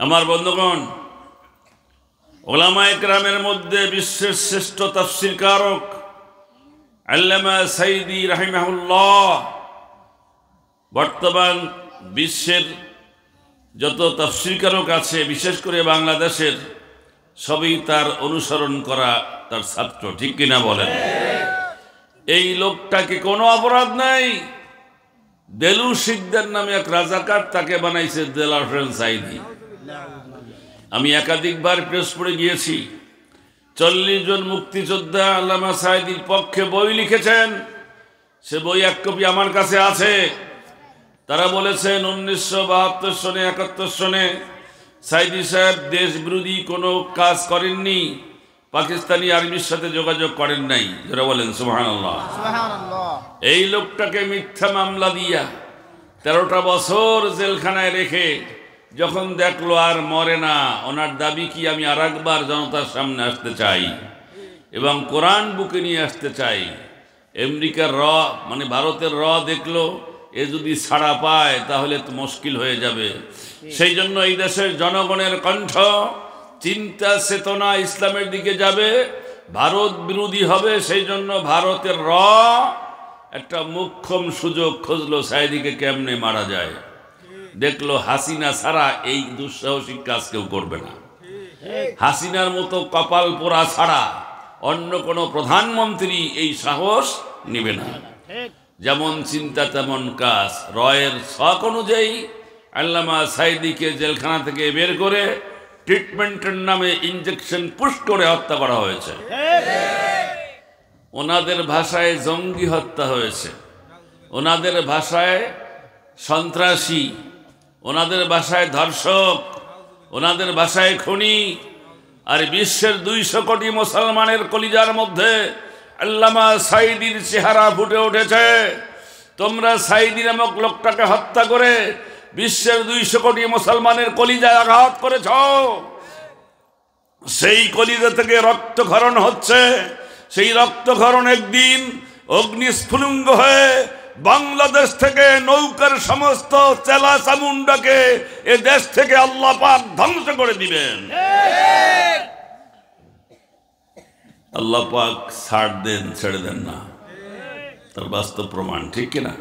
আমার বন্ধুগণ, উলামায়ে কেরামের মধ্যে বিশ্বের শ্রেষ্ঠ তাফসীরকারক আল্লামা সাঈদী রাহিমাহুল্লাহ বর্তমান বিশ্বের যত তাফসীরকারক আছে, বিশেষ করে বাংলাদেশের, সবই তার অনুসরণ করা তার ছাত্র। ঠিক কিনা বলেন? এই লোকটাকে কোনো অপরাধ নাই। দেলু শিকদার নামে এক রাজাকার তাকে বানাইছে দেলাওয়ার হোসেন সাঈদী। আমি একাধিকবার প্রেস পড়ে গিয়েছি। 40 জন মুক্তিযোদ্ধা আল্লামা সাঈদীর পক্ষে বই লিখেছেন। সে বই এক কপি আমার কাছে আছে। তারা বলেছেন 1972 সনে 71 সনে সাঈদী সাহেব দেশ বিরোধী কোনো কাজ করেননি, পাকিস্তানি আর্মির সাথে যোগাযোগ করেন নাই। যারা বলেন সুবহানাল্লাহ। এই লোকটাকে মিথ্যা মামলা দিয়া 13টা বছর জেলখানায় রেখে যখন দেখলো আর মরে না, ওনার দাবি কি, আমি আর একবার জনতার সামনে আসতে চাই এবং কোরআন বুকে নিয়ে আসতে চাই। আমেরিকার মানে ভারতের দেখলো এ যদি ছাড়া পায় তাহলে তো মুশকিল হয়ে যাবে। সেই জন্য এই দেশের জনগণের কণ্ঠ, চিন্তা চেতনা ইসলামের দিকে যাবে, ভারত বিরোধী হবে। সেই জন্য ভারতের একটা মুখ্যম সুযোগ খুঁজলো সাঈদীকে কেমনে মারা যায়। দেখলো হাসিনা ছাড়া এই দুঃসাহসিক কাজ কেউ করবে না। হাসিনার মতো কপাল পোড়া ছাড়া অন্য কোনো প্রধানমন্ত্রী এই সাহস নেবে না। যেমন চিন্তা তেমন কাজ। রয়ের শখ অনুযায়ী আল্লামা সাঈদীকে জেলখানা থেকে বের করে ট্রিটমেন্টের নামে ইনজেকশন পুশ করে হত্যা করা হয়েছে। ওনাদের ভাষায় জঙ্গি হত্যা হয়েছে, ওনাদের ভাষায় সন্ত্রাসী, ওনাদের ভাষায় ধর্ষক, ওনাদের ভাষায় খুনি। আর বিশ্বের 200 কোটি মুসলমানের কলিজার মধ্যে আল্লামা সাঈদীর চেহারা ফুটে উঠেছে। তোমরা সাঈদী নামক লোকটাকে হত্যা করে বিশ্বের 200 কোটি মুসলমানের কলিজায় আঘাত করেছ। সেই কলিজা থেকে রক্তক্ষরণ হচ্ছে। সেই রক্তক্ষরণ একদিন অগ্নিস্ফুলিঙ্গ হয়ে বাংলাদেশ থেকে নৌকার সমস্ত চেলা চামুন্ডাকে এ দেশ থেকে আল্লাহ পাক ধ্বংস করে দিবেন। আল্লাহ পাক ছাড় দেন, ছেড়ে দেন না, তার বাস্তব প্রমাণ। ঠিক কিনা?